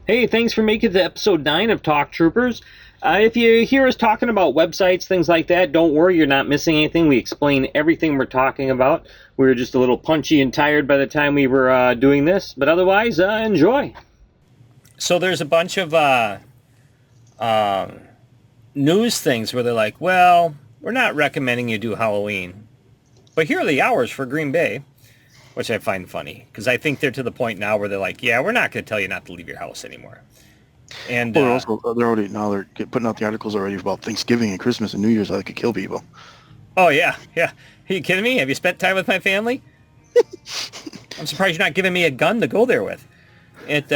Hey, thanks for making it to episode 9 of Talk Troopers. If you hear us talking about websites, things like that, don't worry, you're not missing anything. We explain everything we're talking about. We were just a little punchy and tired by the time we were doing this, but otherwise, enjoy. So there's a bunch of news things where they're like, well, we're not recommending you do Halloween, but here are the hours for Green Bay, which I find funny because I think they're to the point now where they're like, yeah, we're not going to tell you not to leave your house anymore. And Well, they're already now they're putting out the articles already about Thanksgiving and Christmas and New Year's. How they could kill people. oh yeah. Are you kidding me? Have you spent time with my family? I'm surprised you're not giving me a gun to go there with. It's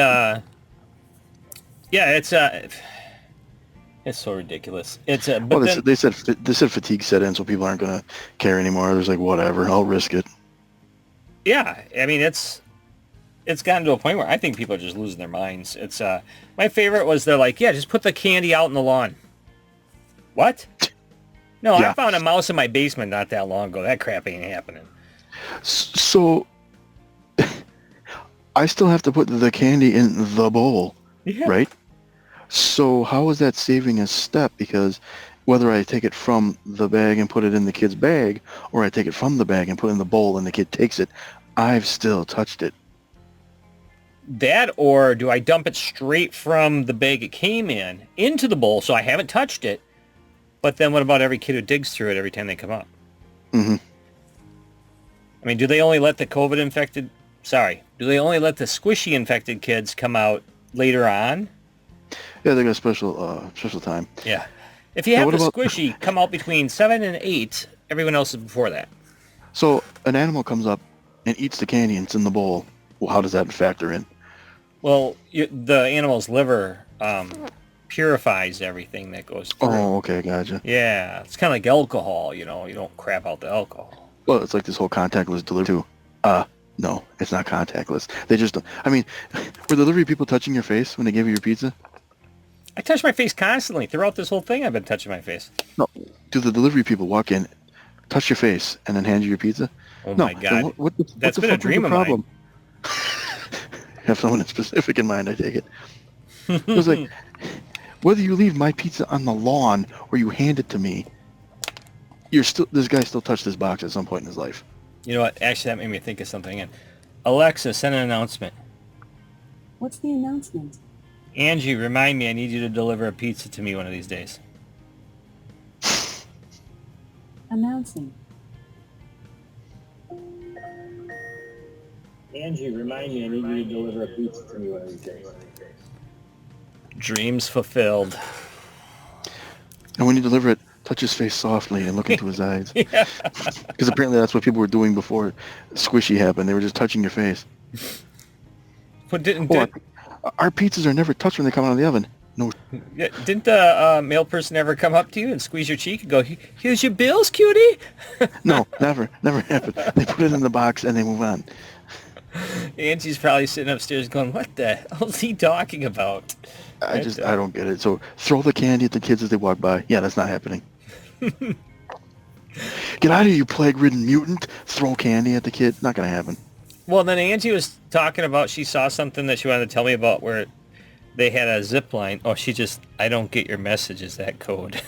so ridiculous. They said fatigue set in, so people aren't gonna care anymore. There's like, whatever, I'll risk it. Yeah, I mean it's gotten to a point where I think people are just losing their minds. It's my favorite was they're like, yeah, just put the candy out in the lawn. What? No, Yeah. I found a mouse in my basement not that long ago. That crap ain't happening. So I still have to put the candy in the bowl, Yeah. right? So how is that saving a step? Because whether I take it from the bag and put it in the kid's bag, or I take it from the bag and put it in the bowl and the kid takes it, I've still touched it. That, or do I dump it straight from the bag it came in into the bowl so I haven't touched it? But then what about every kid who digs through it every time they come up? Mm-hmm. I mean, do they only let the squishy infected kids come out later on? Yeah, they got special time. Yeah. If you have what the about- squishy come out between 7 and 8, everyone else is before that. So an animal comes up and eats the candy and it's in the bowl. Well, how does that factor in? Well, the animal's liver purifies everything that goes through. Oh, okay, gotcha. Yeah, it's kind of like alcohol, you don't crap out the alcohol. Well, it's like this whole contactless delivery too. No, it's not contactless. They just, I mean, were delivery people touching your face when they gave you your pizza? I touch my face constantly. Throughout this whole thing, I've been touching my face. No. Do the delivery people walk in, touch your face, and then hand you your pizza? Oh No. my God. Then what That's the been a fuck was dream the of mine. problem? Have someone specific in mind, I take it. It was like, whether you leave my pizza on the lawn or you hand it to me, this guy still touched this box at some point in his life. You know what? Actually, that made me think of something. And Alexa, send an announcement. What's the announcement? Angie, remind me I need you to deliver a pizza to me one of these days. Announcing. Angie, remind me I need you to deliver a pizza to me one of these days. Dreams fulfilled. And when you deliver it, touch his face softly and look into his eyes. Yeah. Because apparently that's what people were doing before Squishy happened. They were just touching your face. But didn't Our pizzas are never touched when they come out of the oven. No. didn't the mail person ever come up to you and squeeze your cheek and go, here's your bills, cutie? No, never happened. They put it in the box and they move on. Angie's probably sitting upstairs going, what the hell is he talking about? I don't get it. So throw the candy at the kids as they walk by. Yeah, that's not happening. Get out of here, you plague-ridden mutant. Throw candy at the kid. Not going to happen. Well, then Angie was talking about, she saw something that she wanted to tell me about where they had a zip line. Oh, I don't get your message, is that code?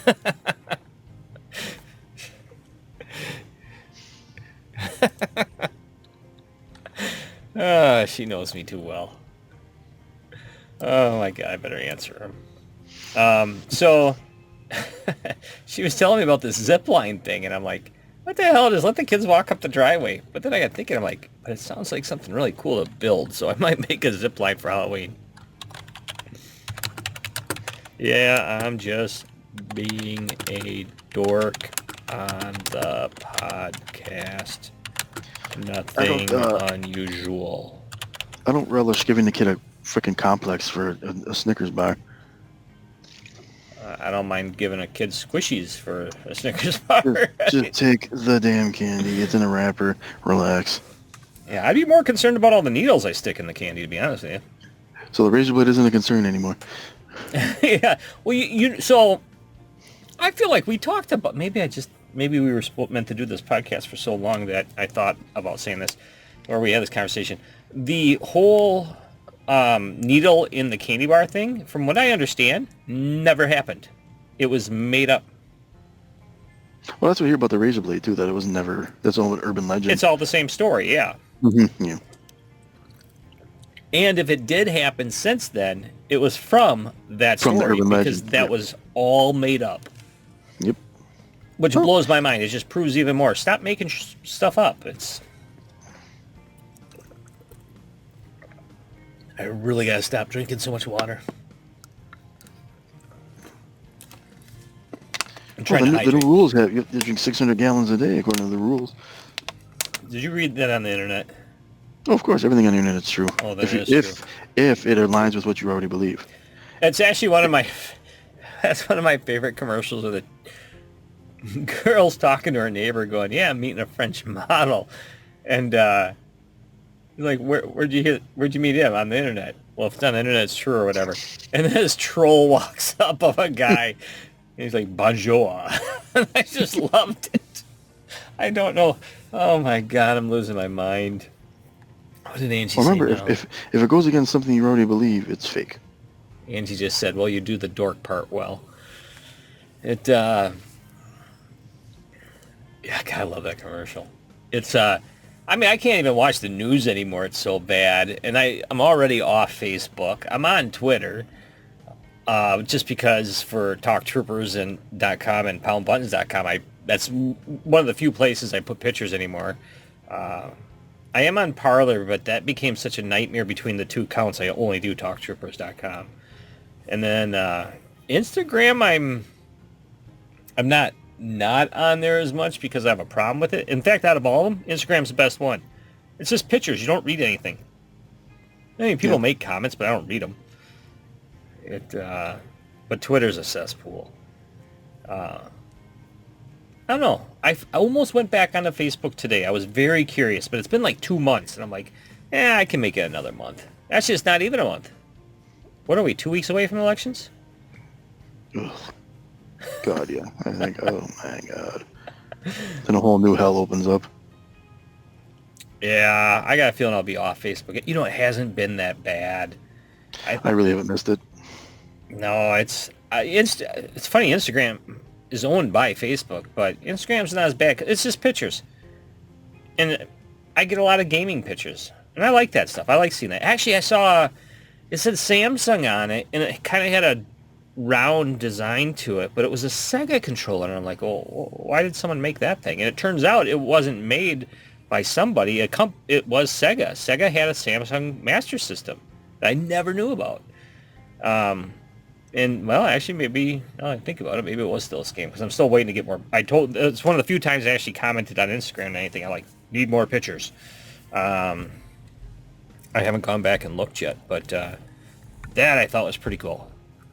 She knows me too well. Oh my God, I better answer him. So she was telling me about this zip line thing, and I'm like, what the hell? Just let the kids walk up the driveway. But then I got thinking, I'm like, but it sounds like something really cool to build, so I might make a zip line for Halloween. Yeah, I'm just being a dork on the podcast. Nothing unusual. I don't relish giving the kid a freaking complex for a Snickers bar. I don't mind giving a kid squishies for a Snickers bar. Just take the damn candy. It's in a wrapper. Relax. Yeah, I'd be more concerned about all the needles I stick in the candy, to be honest with you. So the razor blade isn't a concern anymore. Yeah. Well, so I feel like we talked about, maybe we were meant to do this podcast for so long that I thought about saying this, or we had this conversation. The whole needle in the candy bar thing, from what I understand, never happened. It was made up. Well, that's what I hear about the razor blade too. That it was never. That's all an urban legend. It's all the same story, yeah. Yeah. And if it did happen since then, it was from that From the story urban because legend, that yeah. was all made up. Yep. Which blows my mind. It just proves even more. Stop making stuff up. I really gotta stop drinking so much water. I'm trying to The hydrate. new rules have you have to drink 600 gallons a day according to the rules. Did you read that on the internet? Oh, of course, everything on the internet is true. Oh, that is true. If it aligns with what you already believe. It's actually that's one of my favorite commercials of the girl's talking to her neighbor going, yeah, I'm meeting a French model. And like, where'd you meet him? On the internet. Well, if it's on the internet, it's true or whatever. And then this troll walks up of a guy. And he's like, bonjour. And I just loved it. I don't know. Oh my God, I'm losing my mind. What did Angie say Remember, now? if it goes against something you already believe, it's fake. Angie just said, well, you do the dork part well. Yeah, God, I love that commercial. It's, I mean, I can't even watch the news anymore. It's so bad. And I'm already off Facebook. I'm on Twitter. Just because for TalkTroopers.com and PoundButtons.com, that's one of the few places I put pictures anymore. I am on Parler, but that became such a nightmare between the two accounts. I only do TalkTroopers.com. And then Instagram, I'm not on there as much because I have a problem with it. In fact, out of all of them, Instagram's the best one. It's just pictures. You don't read anything. I mean, people make comments, but I don't read them. But Twitter's a cesspool. I don't know. I almost went back onto Facebook today. I was very curious, but it's been like 2 months, and I'm like, I can make it another month. Actually, it's not even a month. What are we, 2 weeks away from elections? Ugh. God, yeah. I think, oh my God. Then a whole new hell opens up. Yeah, I got a feeling I'll be off Facebook. You know, it hasn't been that bad. I really haven't missed it. No, it's funny. Instagram is owned by Facebook, but Instagram's not as bad. It's just pictures, and I get a lot of gaming pictures, and I like that stuff. I like seeing that. Actually, I saw it said Samsung on it, and it kind of had a round design to it, but it was a SEGA controller, and I'm like, oh, why did someone make that thing? And it turns out it wasn't made by somebody. It was SEGA. SEGA had a Samsung Master System that I never knew about. And, well, actually, maybe, now I think about it, maybe it was still a scam, because I'm still waiting to get more. It's one of the few times I actually commented on Instagram and anything. I need more pictures. I haven't gone back and looked yet, but that I thought was pretty cool.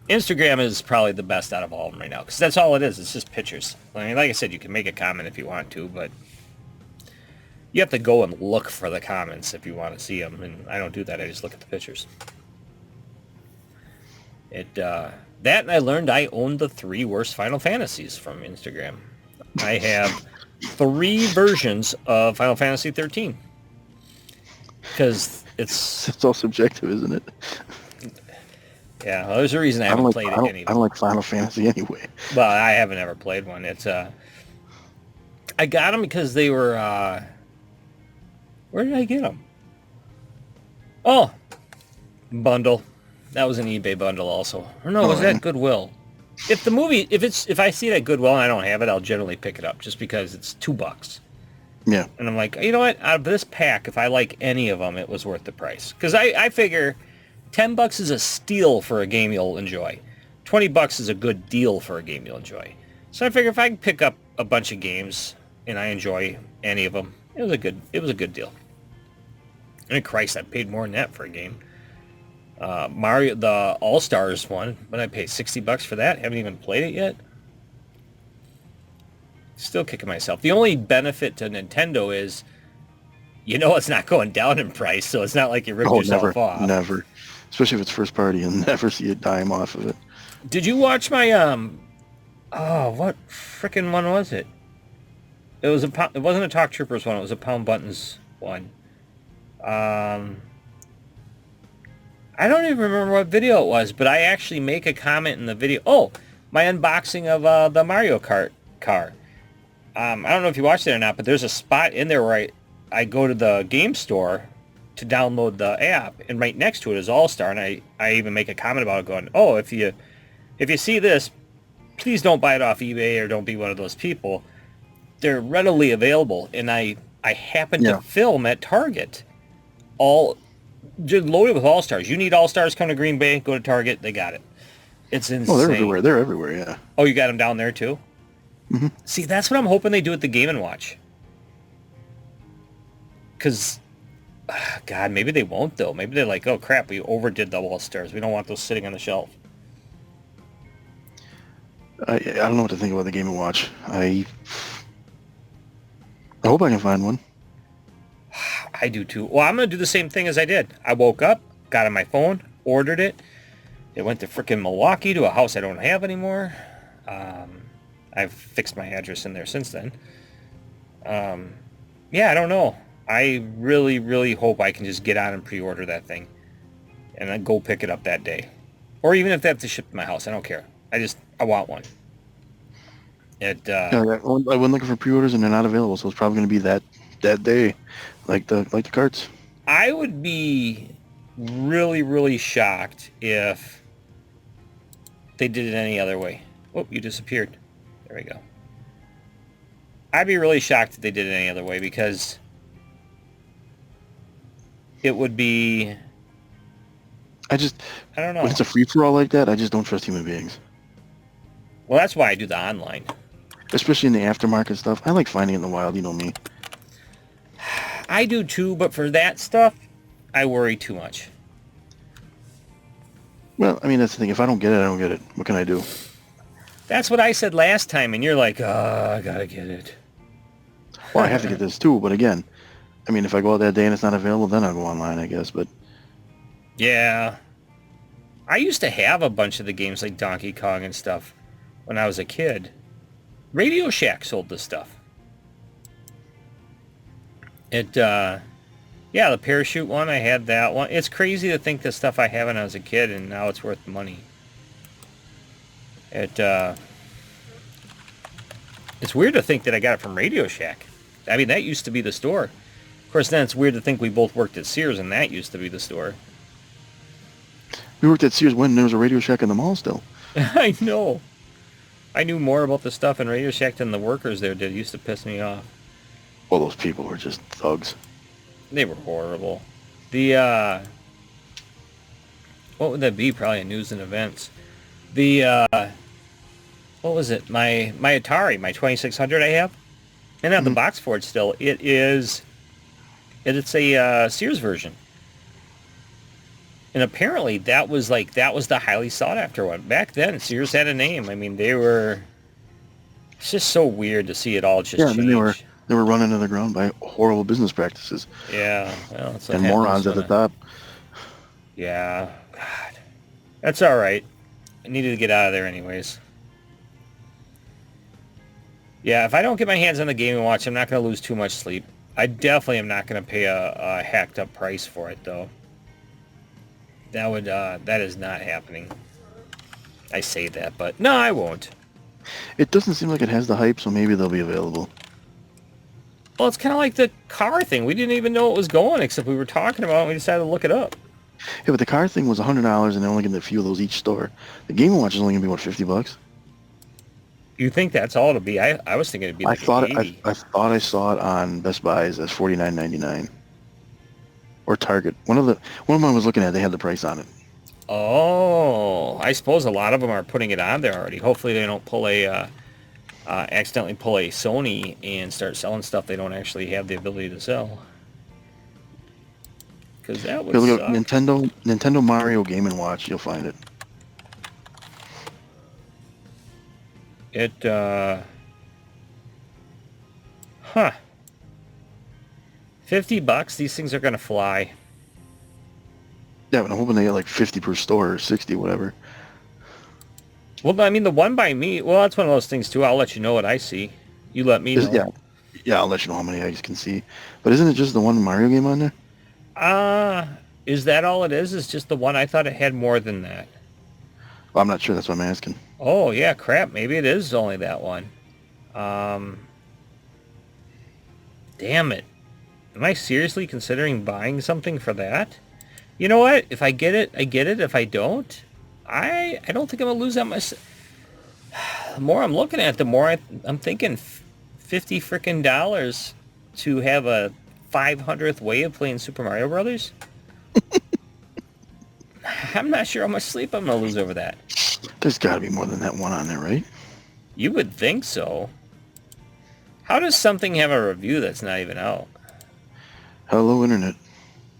Instagram is probably the best out of all of them right now, because that's all it is. It's just pictures. I mean, like I said, you can make a comment if you want to, but you have to go and look for the comments if you want to see them, and I don't do that. I just look at the pictures. That and I learned I own the 3 worst Final Fantasies from Instagram. I have 3 versions of Final Fantasy 13. Because It's all subjective, isn't it? Yeah, well, there's a reason I haven't played it anyway. I don't like Final Fantasy anyway. Well, I haven't ever played one. I got them because they were, where did I get them? Oh, bundle. That was an eBay bundle also. Or no, was that Goodwill? If I see it at Goodwill and I don't have it, I'll generally pick it up just because it's $2. Yeah. And I'm like, you know what? Out of this pack, if I like any of them, it was worth the price. Because I figure $10 is a steal for a game you'll enjoy. $20 is a good deal for a game you'll enjoy. So I figure if I can pick up a bunch of games and I enjoy any of them, it was a good deal. I mean, Christ, I paid more than that for a game. Mario, the All-Stars one, but I paid $60 for that. Haven't even played it yet. Still kicking myself. The only benefit to Nintendo is, it's not going down in price, so it's not like you ripped yourself off. Never. Especially if it's first party, you'll never see a dime off of it. Did you watch my, what frickin' one was it? It wasn't a Talk Troopers one, it was a Pound Buttons one. I don't even remember what video it was, but I actually make a comment in the video. Oh, my unboxing of the Mario Kart car. I don't know if you watched it or not, but there's a spot in there where I go to the game store to download the app, and right next to it is All-Star, and I even make a comment about it going, oh, if you see this, please don't buy it off eBay or don't be one of those people. They're readily available, and I happen to film at Target. Just loaded with All-Stars. You need All-Stars, come to Green Bay, go to Target, they got it. It's insane. Oh, they're everywhere. They're everywhere, yeah. Oh, you got them down there too? Mm-hmm. See, that's what I'm hoping they do at the Game & Watch. Because, God, maybe they won't, though. Maybe they're like, oh, crap, we overdid the All-Stars. We don't want those sitting on the shelf. I don't know what to think about the Game & Watch. I hope I can find one. I do, too. Well, I'm going to do the same thing as I did. I woke up, got on my phone, ordered it. It went to frickin' Milwaukee to a house I don't have anymore. I've fixed my address in there since then. Yeah, I don't know. I really, really hope I can just get on and pre-order that thing. And then go pick it up that day. Or even if they have to ship to my house, I don't care. I want one. I went looking for pre-orders and they're not available, so it's probably going to be that day, like the carts. I would be really, really shocked if they did it any other way. Oh, you disappeared. There we go. I'd be really shocked if they did it any other way, because it would be... I don't know. When it's a free-for-all like that, I just don't trust human beings. Well, that's why I do the online. Especially in the aftermarket stuff. I like finding it in the wild, you know me. I do too, but for that stuff, I worry too much. Well, I mean, that's the thing. If I don't get it, I don't get it. What can I do? That's what I said last time, and you're like, oh, I gotta get it. Well, I have to get this too, but again, I mean, if I go out that day and it's not available, then I'll go online, I guess, but... Yeah. I used to have a bunch of the games like Donkey Kong and stuff when I was a kid. Radio Shack sold this stuff. Yeah, the parachute one, I had that one. It's crazy to think the stuff I had when I was a kid, and now it's worth money. It's weird to think that I got it from Radio Shack. I mean, that used to be the store. Of course, then it's weird to think we both worked at Sears, and that used to be the store. We worked at Sears when there was a Radio Shack in the mall still. I know. I knew more about the stuff in Radio Shack than the workers there did. It used to piss me off. Well, those people were just thugs. They were horrible. What would that be? Probably news and events. What was it? My Atari, my 2600 I have. And I have the box for it still. It's a Sears version. And apparently that was the highly sought after one. Back then, Sears had a name. I mean, it's just so weird to see it all just change. And they were run into the ground by horrible business practices. Yeah, well, that's and morons at the top. Yeah, God, that's all right. I needed to get out of there anyways. Yeah, if I don't get my hands on the Game & Watch, I'm not going to lose too much sleep. I definitely am not going to pay a hacked up price for it, though. That is not happening. I say that, but no, I won't. It doesn't seem like it has the hype, so maybe they'll be available. Well, it's kind of like the car thing. We didn't even know it was going, except we were talking about it and we decided to look it up. Yeah, but the car thing was $100 and they're only getting a few of those each store. The Game & Watch is only going to be, what, $50? You think that's all it'll be? I was thinking it'd be like $80. I thought I saw it on Best Buy's as $49.99. Or Target. One of them I was looking at, they had the price on it. Oh, I suppose a lot of them are putting it on there already. Hopefully they don't accidentally pull a Sony and start selling stuff they don't actually have the ability to sell. Because that would look suck. at Nintendo Mario Game & Watch, you'll find it. $50? These things are going to fly. Yeah, but I'm hoping they get like 50 per store or 60, whatever. Well, I mean, the one by me, well, that's one of those things, too. I'll let you know what I see. You let me know. Yeah, I'll let you know how many I can see. But isn't it just the one Mario game on there? Is that all it is? Is just the one? I thought it had more than that. Well, I'm not sure. That's what I'm asking. Oh, yeah, crap. Maybe it is only that one. Damn it. Am I seriously considering buying something for that? You know what? If I get it, I get it. If I don't, I don't think I'm going to lose that much. The more I'm looking at, the more I'm thinking $50 frickin' dollars to have a 500th way of playing Super Mario Brothers. I'm not sure how much sleep I'm going to lose over that. There's got to be more than that one on there, right? You would think so. How does something have a review that's not even out? Hello, Internet.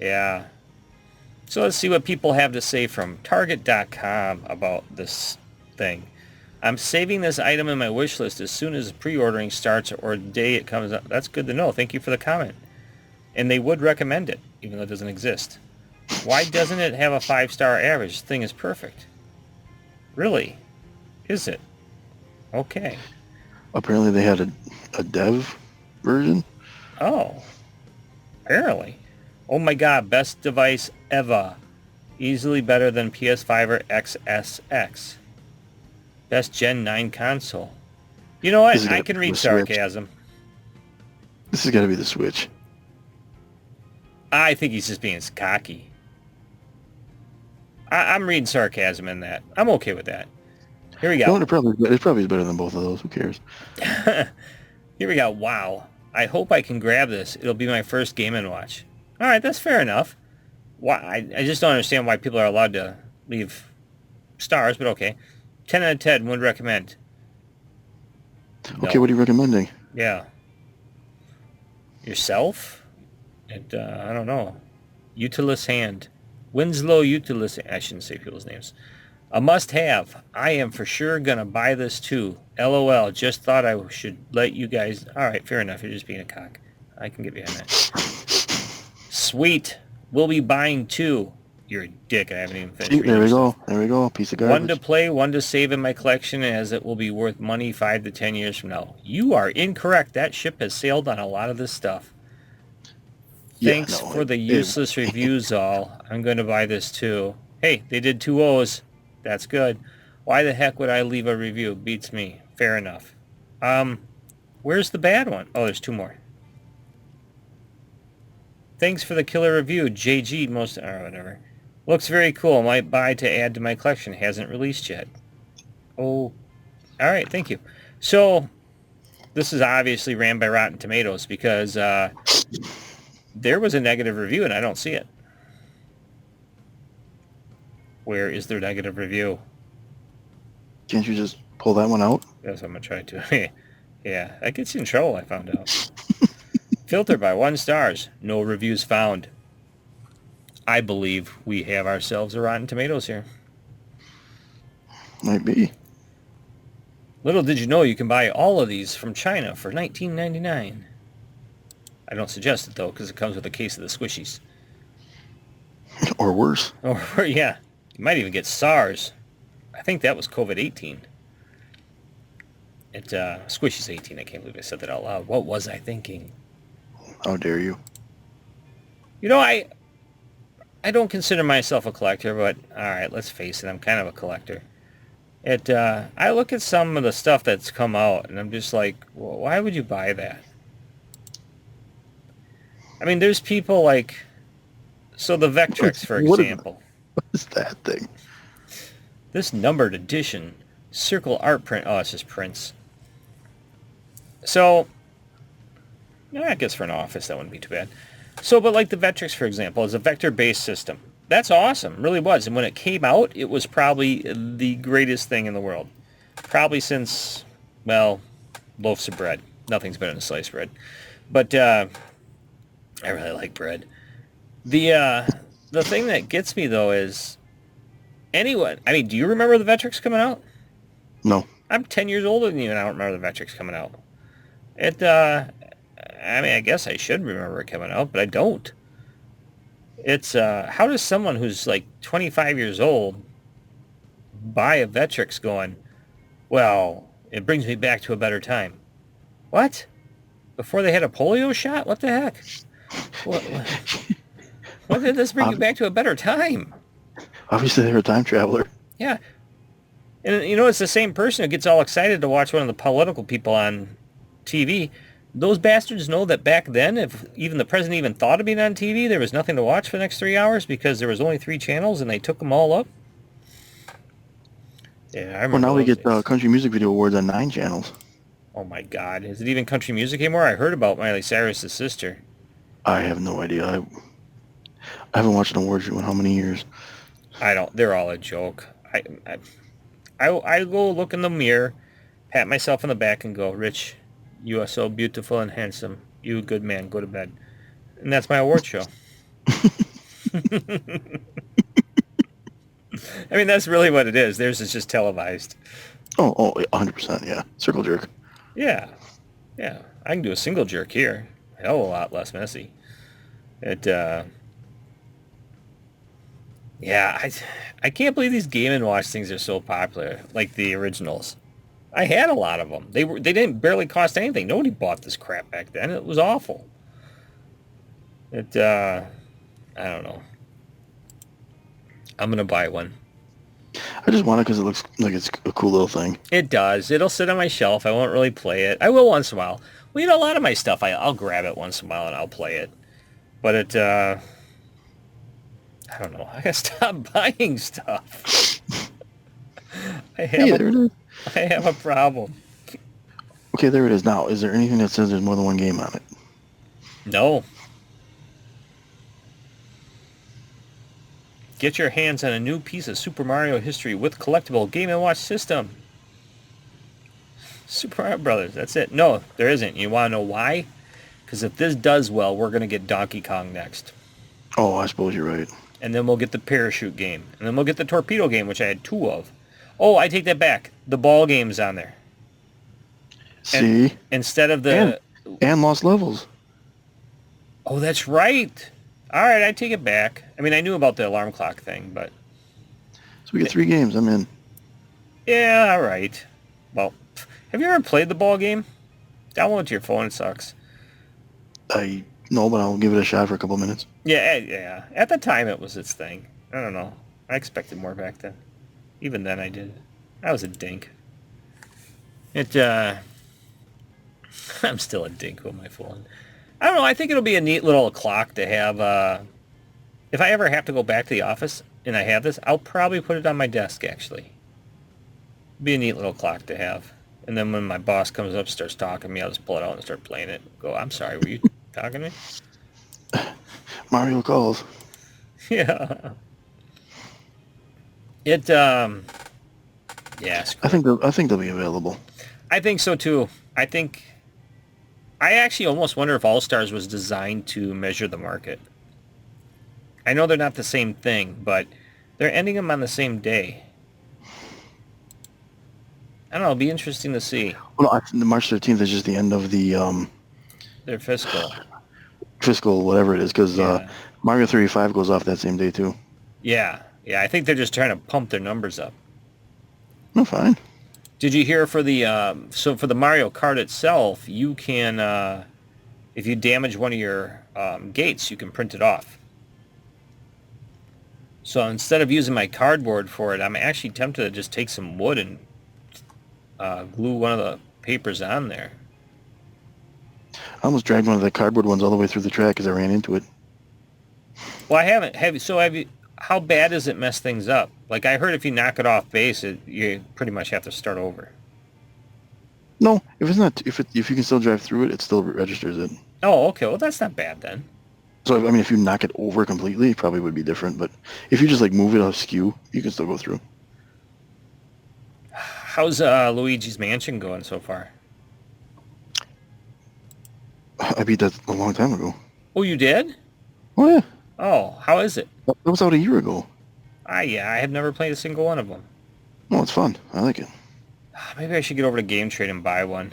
Yeah. So let's see what people have to say from Target.com about this thing. I'm saving this item in my wish list as soon as pre-ordering starts or the day it comes up. That's good to know. Thank you for the comment. And they would recommend it, even though it doesn't exist. Why doesn't it have a 5-star average? This thing is perfect. Really? Is it? Okay. Apparently they had a dev version. Oh. Apparently. Oh my god, best device ever. Easily better than PS5 or XSX. Best Gen 9 console. You know what? I can read sarcasm. This has got to be the Switch. I think he's just being cocky. I'm reading sarcasm in that. I'm okay with that. Here we go. No, it probably is better than both of those. Who cares? Here we go. Wow. I hope I can grab this. It'll be my first Game & Watch. All right, that's fair enough. Why? I just don't understand why people are allowed to leave stars, but okay. 10 out of 10 would recommend. Okay, what are you recommending? Yeah. Yourself? And, I don't know. Utilus Hand. Winslow Utilus. I shouldn't say people's names. A must-have. I am for sure going to buy this too. LOL. Just thought I should let you guys... All right, fair enough. You're just being a cock. I can get behind that. Sweet. We'll be buying two. You're a dick. I haven't even finished. See, there we go. There we go. Piece of garbage. One to play, one to save in my collection, as it will be worth money 5 to 10 years from now. You are incorrect. That ship has sailed on a lot of this stuff. Thanks for the useless reviews, all. I'm going to buy this too. Hey, they did 2 O's. That's good. Why the heck would I leave a review? Beats me. Fair enough. Where's the bad one? Oh, there's 2 more. Thanks for the killer review. JG most... or whatever. Looks very cool. Might buy to add to my collection. Hasn't released yet. Oh. Alright, thank you. So, this is obviously ran by Rotten Tomatoes because there was a negative review and I don't see it. Where is their negative review? Can't you just pull that one out? Yes, I'm going to try to. Yeah, that gets you in trouble, I found out. Filter by 1 stars. No reviews found. I believe we have ourselves a Rotten Tomatoes here. Might be. Little did you know you can buy all of these from China for $19.99. I don't suggest it, though, because it comes with a case of the squishies. Or worse. Or, yeah. You might even get SARS. I think that was COVID-18. Squishy's 18. I can't believe I said that out loud. What was I thinking? How dare you? You know, I don't consider myself a collector, but alright, let's face it, I'm kind of a collector. I look at some of the stuff that's come out, and I'm just like, well, why would you buy that? I mean, there's people like... So the Vectrex, for example. What is that thing? This numbered edition circle art print. Oh, it's just prints. So, yeah, I guess for an office that wouldn't be too bad. So, but like the Vectrex, for example, is a vector-based system. That's awesome, really was. And when it came out, it was probably the greatest thing in the world. Probably since, well, loaves of bread. Nothing's better than sliced bread. But I really like bread. The thing that gets me, though, is anyone... I mean, do you remember the Vectrex coming out? No. I'm 10 years older than you, and I don't remember the Vectrex coming out. I mean, I guess I should remember it coming out, but I don't. It's, how does someone who's, like, 25 years old buy a Vectrex going, well, it brings me back to a better time? What? Before they had a polio shot? What the heck? Why did this bring you back to a better time? Obviously, they're a time traveler. Yeah. And, you know, it's the same person who gets all excited to watch one of the political people on TV. Those bastards know that back then, if even the president even thought of being on TV, there was nothing to watch for the next 3 hours because there was only 3 channels and they took them all up. Yeah, I remember. Well, now we those get days. country music video awards on 9 channels. Oh my God. Is it even country music anymore? I heard about Miley Cyrus' sister. I have no idea. I haven't watched an award show in how many years? I don't. They're all a joke. I go look in the mirror, pat myself on the back and go, Rich, you are so beautiful and handsome. You a good man. Go to bed. And that's my award show. I mean, that's really what it is. Theirs is just televised. Oh, 100%, yeah. Circle jerk. Yeah. Yeah. I can do a single jerk here. Hell of a lot less messy. Yeah, I can't believe these Game & Watch things are so popular, like the originals. I had a lot of them. They didn't barely cost anything. Nobody bought this crap back then. It was awful. I don't know. I'm gonna buy one. I just want it because it looks like it's a cool little thing. It does. It'll sit on my shelf. I won't really play it. I will once in a while. Well, you know, a lot of my stuff, I'll grab it once in a while and I'll play it. But I don't know. I gotta stop buying stuff. Hey, there it is. I have a problem. Okay, there it is. Now, is there anything that says there's more than one game on it? No. Get your hands on a new piece of Super Mario history with collectible Game & Watch system. Super Mario Brothers, that's it. No, there isn't. You want to know why? Because if this does well, we're going to get Donkey Kong next. Oh, I suppose you're right. And then we'll get the parachute game. And then we'll get the torpedo game, which I had 2 of. Oh, I take that back. The ball game's on there. See? Instead of the... And Lost Levels. Oh, that's right. All right, I take it back. I mean, I knew about the alarm clock thing, but... So we get 3 games. I'm in. Yeah, all right. Well, have you ever played the ball game? Download it to your phone. It sucks. No, but I'll give it a shot for a couple minutes. Yeah. At the time, it was its thing. I don't know. I expected more back then. Even then, I did. I was a dink. I'm still a dink. Who am I fooling? I don't know. I think it'll be a neat little clock to have. If I ever have to go back to the office and I have this, I'll probably put it on my desk, actually. Be a neat little clock to have. And then when my boss comes up and starts talking to me, I'll just pull it out and start playing it. Go, I'm sorry, were you talking to me? Mario calls. Yeah. Yeah. I think they'll be available. I think so too. I actually almost wonder if All Stars was designed to measure the market. I know they're not the same thing, but they're ending them on the same day. I don't know. It'll be interesting to see. Well, no, the March 13th is just the end of the Their fiscal. whatever it is, because Yeah. Mario 35 goes off that same day too. Yeah. I think they're just trying to pump their numbers up. No, fine. Did you hear for the so for the Mario Kart itself, you can if you damage one of your gates, you can print it off. So instead of using my cardboard for it, I'm actually tempted to just take some wood and glue one of the papers on there. I almost dragged one of the cardboard ones all the way through the track because I ran into it. Well, I haven't. Have you? How bad does it mess things up? Like I heard, if you knock it off base, you pretty much have to start over. No, if you can still drive through it, it still registers it. Oh, okay. Well, that's not bad then. So I mean, if you knock it over completely, it probably would be different. But if you just like move it askew, you can still go through. How's Luigi's Mansion going so far? I beat that a long time ago. Oh, you did? Oh yeah. Oh, how is it? That was out a year ago. Yeah, I have never played a single one of them. No, it's fun. I like it. Maybe I should get over to Game Trade and buy one.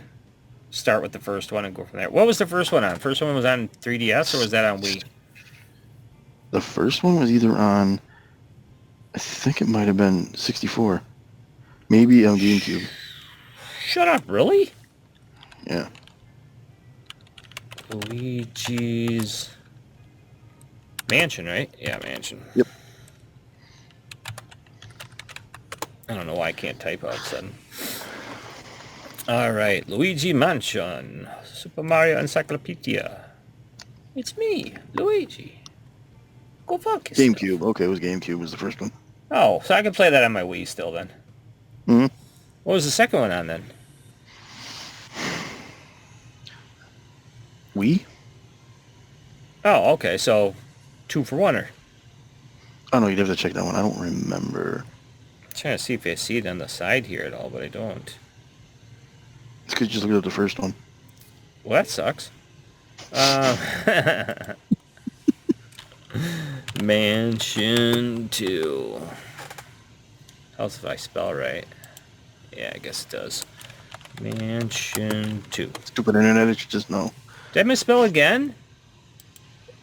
Start with the first one and go from there. What was the first one on? First one was on 3DS or was that on Wii? The first one was either on, I think it might have been 64. Maybe on GameCube. Shut up, really? Yeah. Luigi's Mansion, right? Yeah, Mansion. Yep. I don't know why I can't type all of a sudden. All right, Luigi Mansion, Super Mario Encyclopedia. It's me, Luigi. Go fuck yourself. GameCube. Okay, it was GameCube was the first one. Oh, so I can play that on my Wii still then. Mm-hmm. What was the second one on then? Wii? Oh, okay, so 2 for 1 or... Oh, no, you'd have to check that one. I don't remember. I'm trying to see if I see it on the side here at all, but I don't. It's because you just looked at the first one. Well, that sucks. Mansion 2. How's if I spell right? Yeah, I guess it does. Mansion 2. Stupid internet, it should just know. Did I misspell again?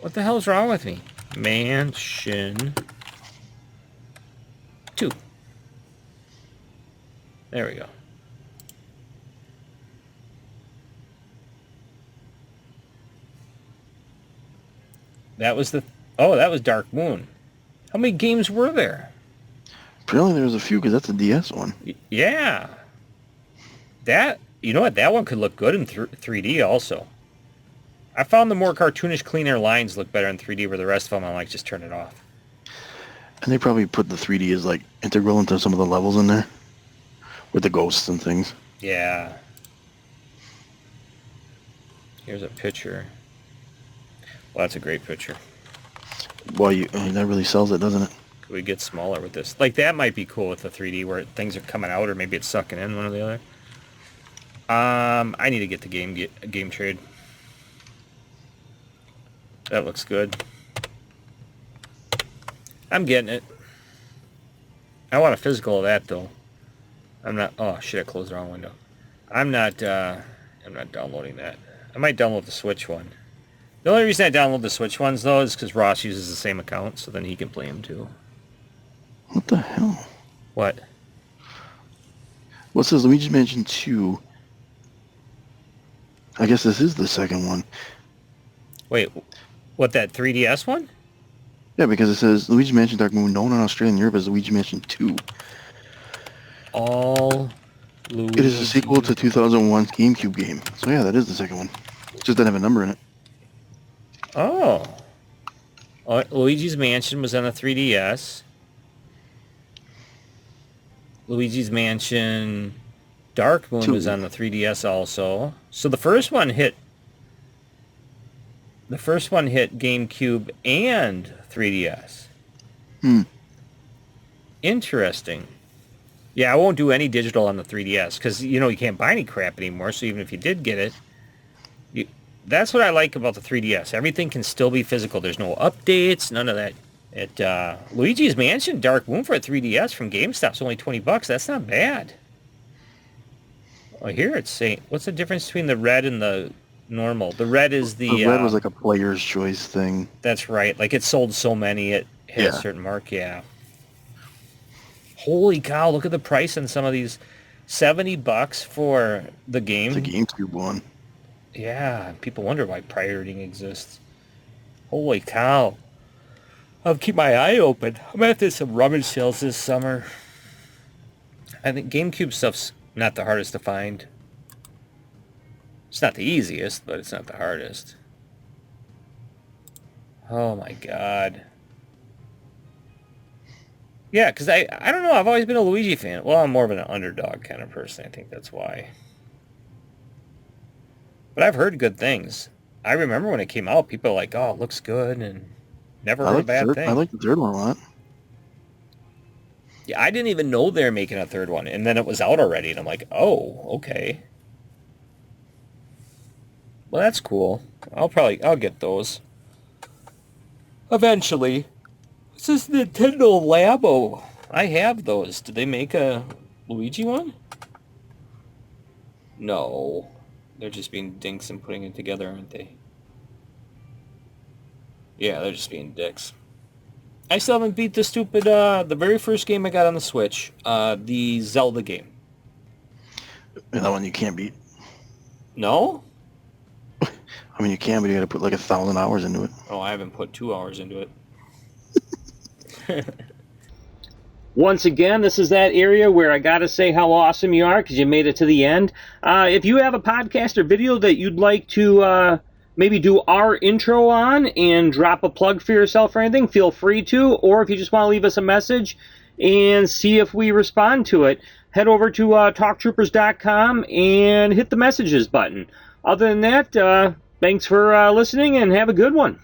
What the hell's wrong with me? Mansion 2. There we go. That was the... Oh, that was Dark Moon. How many games were there? Apparently there was a few, because that's a DS one. Yeah. That... You know what? That one could look good in 3D also. I found the more cartoonish, cleaner lines look better in 3D, where the rest of them, I'm like, just turn it off. And they probably put the 3D as, like, integral into some of the levels in there. With the ghosts and things. Yeah. Here's a picture. Well, that's a great picture. Well, that really sells it, doesn't it? Could we get smaller with this? Like, that might be cool with the 3D, where things are coming out, or maybe it's sucking in one or the other. I need to get the game trade. That looks good. I'm getting it. I want a physical of that, though. I'm not... Oh, shit, I closed the wrong window. I'm not downloading that. I might download the Switch one. The only reason I download the Switch ones, though, is because Ross uses the same account, so then he can play them, too. What the hell? What? What says Luigi's Mansion 2? I guess this is the second one. Wait, what, that 3DS one? Yeah, because it says Luigi's Mansion Dark Moon, known in Australia and Europe as Luigi Mansion 2. All Luigi... It is a sequel to 2001's GameCube game. So yeah, that is the second one. It just doesn't have a number in it. Oh. Luigi's Mansion was on a 3DS. Luigi's Mansion Dark Moon 2 was on the 3DS also. So the first one hit GameCube and 3DS. Interesting. Yeah, I won't do any digital on the 3DS because, you know, you can't buy any crap anymore. So even if you did get it, that's what I like about the 3DS. Everything can still be physical. There's no updates, none of that. Luigi's Mansion Dark Moon for a 3DS from GameStop's only $20. That's not bad. Oh, here it's saying, what's the difference between the red and the normal? The red is The red was like a player's choice thing. That's right. Like it sold so many, it hit a certain mark. Yeah. Holy cow! Look at the price on some of these. $70 for the game. It's a GameCube one. Yeah, people wonder why pirating exists. Holy cow. I'll keep my eye open. I'm going to have to do some rummage sales this summer. I think GameCube stuff's not the hardest to find. It's not the easiest, but it's not the hardest. Oh my god. Yeah, because I don't know, I've always been a Luigi fan. Well, I'm more of an underdog kind of person. I think that's why. But I've heard good things. I remember when it came out, people were like, oh, it looks good, and never heard a bad thing. I like the third one a lot. Yeah, I didn't even know they were making a third one, and then it was out already, and I'm like, oh, okay. Well, that's cool. I'll get those. Eventually. This is Nintendo Labo. I have those. Did they make a Luigi one? No. They're just being dinks and putting it together, aren't they? Yeah, they're just being dicks. I still haven't beat the stupid, the very first game I got on the Switch, the Zelda game. And that one you can't beat. No? I mean, you can, but you got to put like 1,000 hours into it. Oh, I haven't put 2 hours into it. Once again, this is that area where I gotta say how awesome you are because you made it to the end. If you have a podcast or video that you'd like to maybe do our intro on and drop a plug for yourself or anything, feel free to. Or if you just want to leave us a message and see if we respond to it, head over to talktroopers.com and hit the messages button. Other than that, thanks for listening and have a good one.